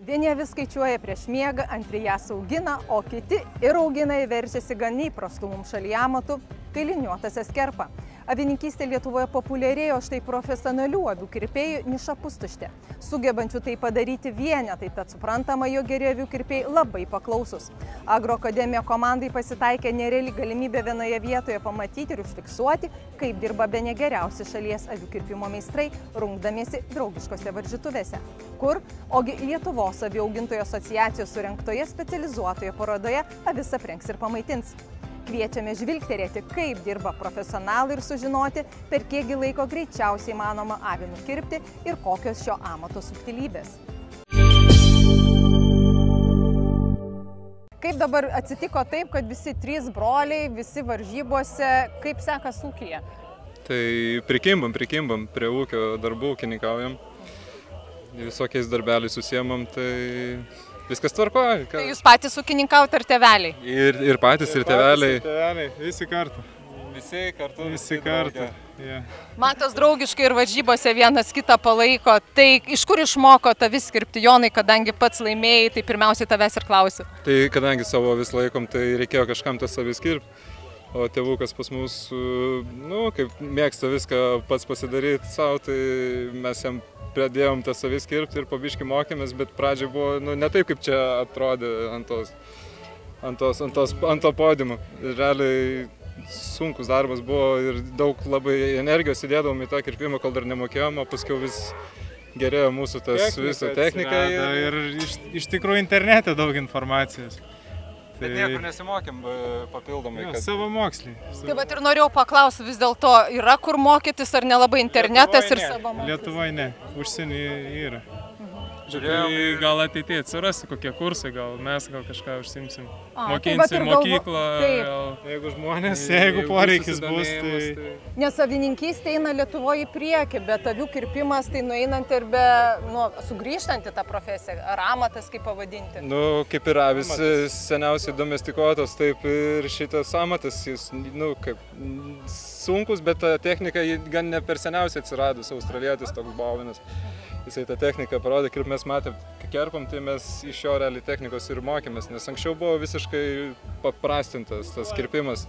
Vieni vis skaičiuoja prieš miegą, antri jas augina, o kiti ir augina verčiasi gan neįprastų mums šalyje amatų – kailiniuotąsias kerpą. Avininkystė Lietuvoje populiarėjo, štai profesionalių avių kirpėjų niša pustuštė. Sugebančių tai padaryti vienetai, tad suprantama, jog geri avių kirpėjai labai paklausus. Agroakademija komandai pasitaikė nereali galimybė vienoje vietoje pamatyti ir užfiksuoti, kaip dirba bene geriausi šalies avių kirpimo meistrai, rungdamiesi draugiškose varžytuvėse. Kur? Ogi Lietuvos avių augintojų asociacijos surengtoje specializuotoje parodoje avis aprengs ir pamaitins. Kviečiame žvilgterėti, kaip dirba profesionalai ir sužinoti, per kiekgi laiko greičiausiai manoma avį nukirpti ir kokios šio amato subtilybės. Kaip dabar atsitiko taip, kad visi trys broliai, visi varžybose, kaip sekas ūkyje? Tai prikimbam prie ūkio darbų, ūkininkaujam, visokiais darbeliais susiemam, tai viskas tvarkoja. Tai jūs patys ūkininkaujate ar tėveliai? Ir patys, ir tėveliai. Visi kartu. Visi kartu. Matos draugiškai ir varžybose vienas kitą palaiko. Tai iš kur išmoko avis kirpti, Jonai, kadangi pats laimėjai, tai pirmiausiai tavęs ir klausiu. Tai kadangi savo avis laikom, tai reikėjo kažkam tas avis kirpti. O tėvukas pas mus, kaip mėgsta viską pats pasidaryti savo, tai mes jam pradėjom tas avis kirpti ir pabiškai mokėmės, bet pradžiai buvo ne taip, kaip čia atrodė ant to podiumo. Realiai sunkus darbas buvo ir daug labai energijos įdėdavom į tą kirpimą, kol dar nemokėjom, o paskiau vis gerėjo mūsų visą techniką. Ir iš tikrųjų internete daug informacijos. Bet niekur nesimokėm papildomai. Savo mokslį. Tai bet ir norėjau paklausti, vis dėlto yra kur mokytis ar nelabai internetas ir savo mokslis? Lietuvoje ne, užsieny yra. Tai gal ateityje atsirasi kokie kursai, gal mes kažką užsimsim. Mokinsim mokyklą. Jeigu poreikis bus, tai... Nes avininkystė eina Lietuvoje į priekį, bet avių kirpimas tai nueinant ir sugrįžtant į tą profesiją, ar amatas kaip pavadinti? Kaip ir avis seniausiai domestikuotos, taip ir šitas amatas, jis kaip sunkus, bet ta technika gan ne per seniausiai atsiradus, australietis toks Bowenas. Jisai tą techniką parodė, kaip mes matėm, kai kerpam, tai mes iš jo realiai technikos ir mokėmės, nes anksčiau buvo visiškai paprastintas tas kirpimas.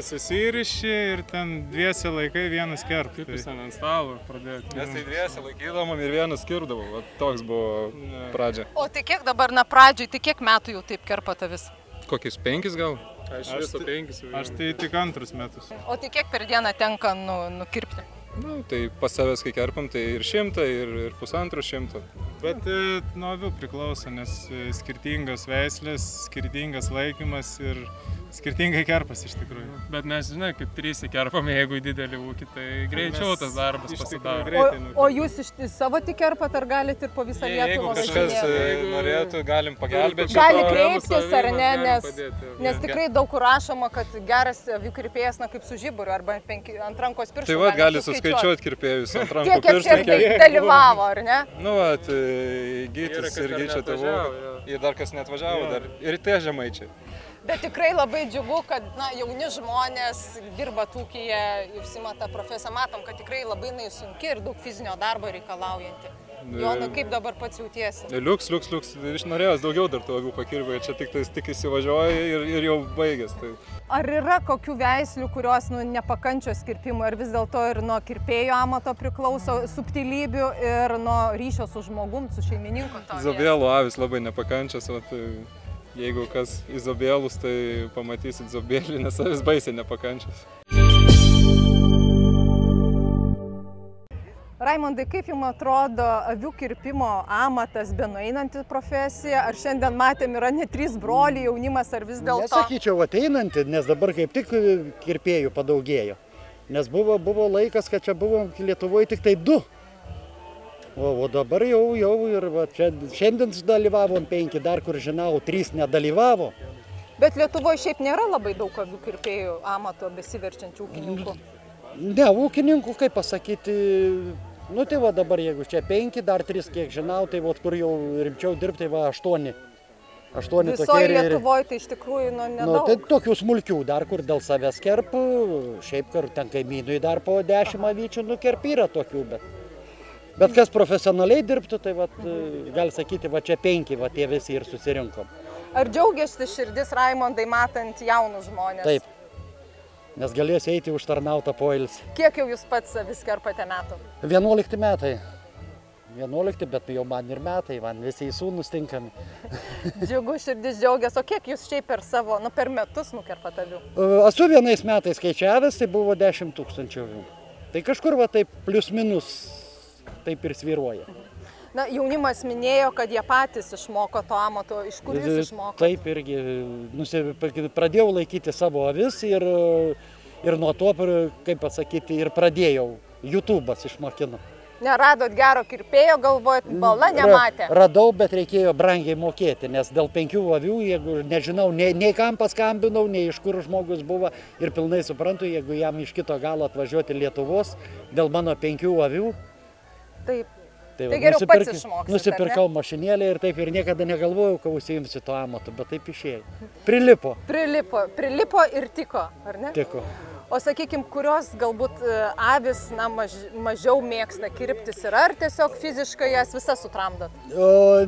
Susiriši ir ten dviese laikai vienas kerp. Kaip jūs ant stalo pradėjote? Mes tai dviese laikydavom ir vienas kirpdavom, toks buvo pradžia. O tai kiek dabar, pradžiai, tai kiek metų jau taip kerpat avis? Kokius 5 gal? Aš viso 5. Aš tai tik 2 metus. O tai kiek per dieną tenka nukirpti? Tai pas savęs, kai kerpam, tai ir 100, ir 150. Bet nuo avių priklauso, nes skirtingos veislės, skirtingas laikymas ir skirtingai kerpas iš tikrųjų. Bet mes, žinai, kaip 3 kerpame, jeigu didelį ūkį, tai greičiau tas darbas pasidaro. O jūs iš savo tik kerpat, ar galite ir po visą Lietuvą važinėti? Jeigu kažkas norėtų, galim pagelbėti. Gali kreiptis, ar ne, nes tikrai daug kur rašoma, kad geras avių kirpėjas, kaip su žiburiu, arba ant rankos pirštų. Tai va, gali suskaičiuoti kirpėjus ant rankos pirštų. Kiek dalyvavo, ar ne? Gytis irgi čia tėvų, ir dar kas neatvažiavo, ir tie žemaičiai. Bet tikrai labai džiugu, kad jauni žmonės dirba ūkyje, užsiima tą profesiją, matom, kad tikrai labai sunki ir daug fizinio darbo reikalaujanti. Jonai, kaip dabar pats jautiesi? Liuks. Norėjęs daugiau dar tų avių pakirpti, čia tik įsivažiuoja ir jau baigęs. Ar yra kokių veislių, kurios nepakančios kirpimui, ar vis dėlto ir nuo kirpėjo amato priklauso subtilybių ir nuo ryšio su žmogum, su šeimininku? Izobėlų avis labai nepakančios. Jeigu kas izobėlus, tai pamatysit izobėlį, nes avis baisiai nepakančios. Raimondai, kaip jums atrodo avių kirpimo amatas benueinanti profesija? Ar šiandien matėm yra ne 3 broliai, jaunimas, ar vis dėlto? Nesakyčiau ateinanti, nes dabar kaip tik kirpėjų padaugėjo. Nes buvo laikas, kad čia buvo Lietuvoje tik tai 2. O dabar jau ir šiandien dalyvavom 5, dar kur žinau, 3 nedalyvavo. Bet Lietuvoje šiaip nėra labai daug avių kirpėjų amato besiverčiančių ūkininkų? Ne, ūkininkų, kaip pasakyti, tai va dabar jeigu čia 5, dar 3, kiek žinau, tai kur jau rimčiau dirbti, tai va 8. Visoje Lietuvoje tai iš tikrųjų nedaug. Tai tokių smulkių dar, kur dėl savęs kerp, šiaip kur ten kaimynui dar po 10 avyčių nukerp yra tokių, bet Bet kas profesionaliai dirbtų, tai gali sakyti, čia 5, tie visi ir susirinkom. Ar džiaugiasi širdis, Raimondai, matant jaunus žmonės? Taip, nes galėsiu eiti užtarnautą poilsį. Kiek jau jūs pats avis kerpate metų? 11 metai. 11, bet jau man ir metai, man visi sūnus tinkami. Džiugu, širdis džiaugiasi. O kiek jūs šiaip per metus nukerpat avių? Esu vienais metais skaičiavęs, tai buvo 10 000 avių. Tai kažkur taip plius minus taip ir svyruoja. Na, jaunimas minėjo, kad jie patys išmoko to amato. Iš kur jūs išmoko? Taip irgi. Pradėjau laikyti savo avis ir nuo to, kaip pasakyti, ir pradėjau. YouTube'as išmokino. Neradot gero kirpėjo, galvojat, bala nematė? Radau, bet reikėjo brangiai mokėti, nes dėl 5 avių, jeigu nežinau, nei kam paskambinau, nei iš kur žmogus buvo ir pilnai suprantu, jeigu jam iš kito galo atvažiuoti Lietuvos dėl mano 5 avių. Taip. Tai geriau pats išmoksite. Nusipirkau mašinėlę ir taip ir niekada negalvojau, kad užsiimsiu to amatu, bet taip išėjo. Prilipo. Prilipo ir tiko, ar ne? Tiko. O sakykime, kurios galbūt avis mažiau mėgsta kirptis ar tiesiog fiziškai jas visas sutramdot?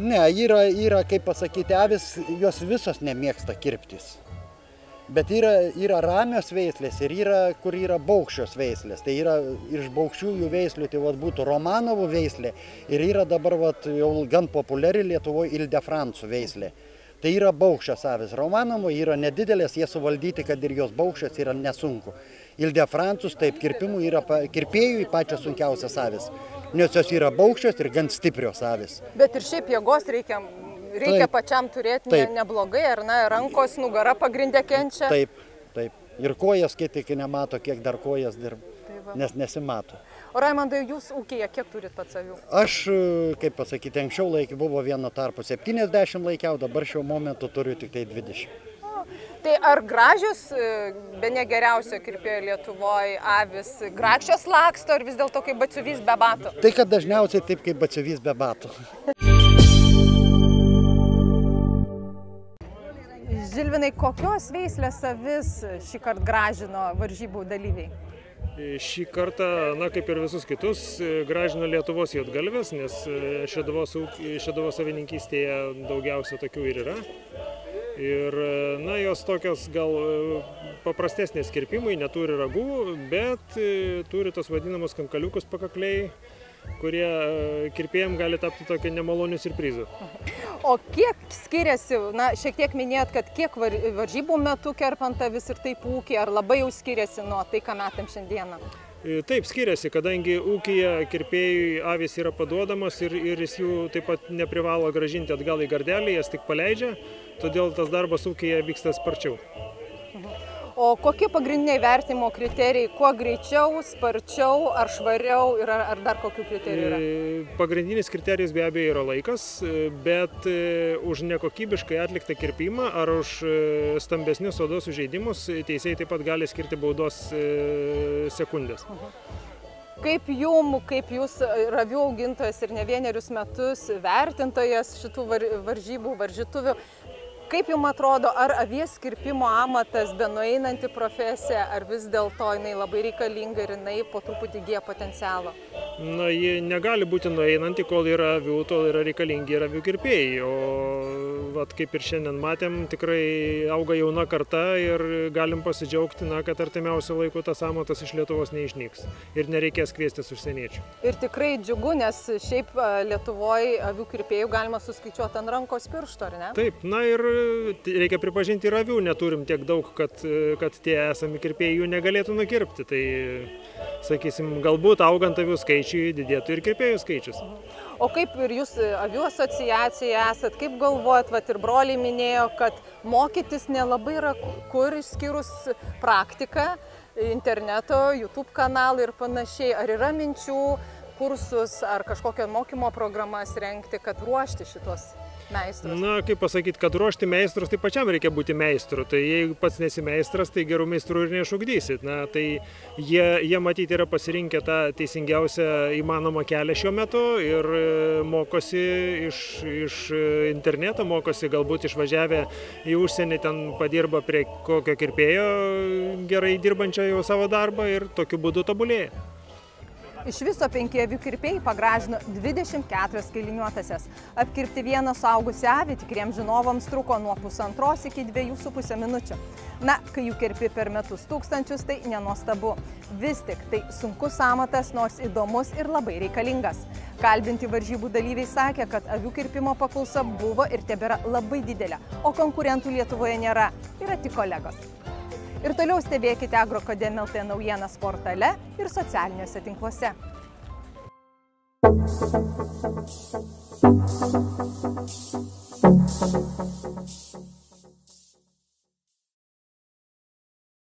Ne, yra, kaip pasakyti, avis, jos visos nemėgsta kirptis. Bet yra ramios veislės ir kur yra baukščios veislės. Tai yra iš baukščiųjų veislių, tai būtų Romanovų veislė ir yra dabar jau gan populiari Lietuvoje Ildefrancų veislė. Tai yra baukščios avis. Romanovo yra nedidelės, jie suvaldyti, kad ir jos baukščios yra nesunku. Ildefrancus, taip, kirpėjų pačios sunkiausias avis, nes jos yra baukščios ir gan stiprios avis. Bet ir šiaip jėgos reikia pačiam turėti neblogai, ar ne, rankos, nugara pagrindė kenčia? Taip. Ir kojas, kai nemato, kiek dar kojas dirba, nes nesimato. O Raimondai, jūs ūkyje kiek turit pats avių? Aš, kaip pasakyti, anksčiau buvo vieno tarpu 70 laikiau, dabar šiuo momentu turiu tik tai 20. Tai ar gražios, bene geriausio kirpėjo Lietuvoje avis, grakščios laksto ar vis dėlto kaip batsiuvys be batų? Tai kad dažniausiai taip kaip batsiuvys be batų. Žilvinai, kokios veislės avis šį kartą gražino varžybų dalyviai? Šį kartą, kaip ir visus kitus, gražino Lietuvos juodgalvės, nes Šeduvos avininkystėje daugiausia tokių ir yra. Ir, jos tokios gal paprastesnės kirpimai, neturi ragų, bet turi tos vadinamus kankaliukus pakakliai, kurie kirpėjams gali tapti tokio nemalonių siurprizų. O kiek skiriasi, šiek tiek minėjot, kad kiek varžybų metu kerpant avis ir taip ūkį, ar labai jau skiriasi nuo tai, ką metam šiandieną? Taip, skiriasi, kadangi ūkyje kirpėjui avis yra paduodamas ir jis jų taip pat neprivalo grąžinti atgal į gardelį, jas tik paleidžia, todėl tas darbas ūkyje vyksta sparčiau. O kokie pagrindiniai vertinimo kriterijai? Kuo greičiau, sparčiau, ar švariau ir ar dar kokių kriterijų yra? Pagrindinis kriterijus be abejo yra laikas, bet už nekokybiškai atliktą kirpimą ar už stambesnius odos sužeidimus teisėjai taip pat gali skirti baudos sekundės. Kaip jūs avių augintojas ir ne vienerius metus vertintojas šitų varžybų, varžytuvių, kaip jums atrodo, ar avies kirpimo amatas benueinanti profesija, ar vis dėlto jinai labai reikalinga ir jinai po truputį įgyja potencialo? Ji negali būti nueinanti, kol yra avių, tol yra reikalingi ir avių kirpėjai. O kaip ir šiandien matėm, tikrai auga jauna karta ir galim pasidžiaugti, kad artimiausiu laiku tas amatas iš Lietuvos neišnyks ir nereikės kviestis užsieniečių. Ir tikrai džiugu, nes šiaip Lietuvoje avių kirpėjų galima suskaičiuoti ant rankos piršto, ar ne? Taip, ir reikia pripažinti, ir avių neturim tiek daug, kad tie esami kirpėjai jų negalėtų nukirpti. Tai, sakysim, galbūt augant avių skaičiui didėtų ir kirpėjų skaičius. O kaip ir jūs avių asociacija esat, kaip galvojat, ir broliai minėjo, kad mokytis nelabai yra kur išskyrus praktiką, interneto, YouTube kanalą ir panašiai. Ar yra minčių kursus ar kažkokią mokymo programas rengti, kad ruošti šitos meistrus? Kaip pasakyti, kad ruošti meistrus, tai pačiam reikia būti meistru. Tai jeigu pats nesi meistras, tai gerų meistrų ir neišugdysit. Tai jie matyti yra pasirinkę tą teisingiausią įmanomą kelią šiuo metu ir mokosi iš interneto, mokosi galbūt išvažiavę į užsienį, ten padirba prie kokio kirpėjo gerai dirbančio jau savo darbą ir tokiu būdu tobulėja. Iš viso 5 avių kirpėjai pagražino 24 kailiniuotasias. Apkirpti vieną suaugusią avį tikriems žinovams truko nuo 1,5 iki 2,5 minučių. Na, kai jų kirpi per metus tūkstančius, tai nenuostabu. Vis tik tai sunkus amatas, nors įdomus ir labai reikalingas. Kalbinti varžybų dalyviai sakė, kad avių kirpimo paklausa buvo ir tebėra labai didelė, o konkurentų Lietuvoje nėra, yra tik kolegos. Ir toliau stebėkite Agroakademija LT naujienas portale ir socialiniuose tinkluose.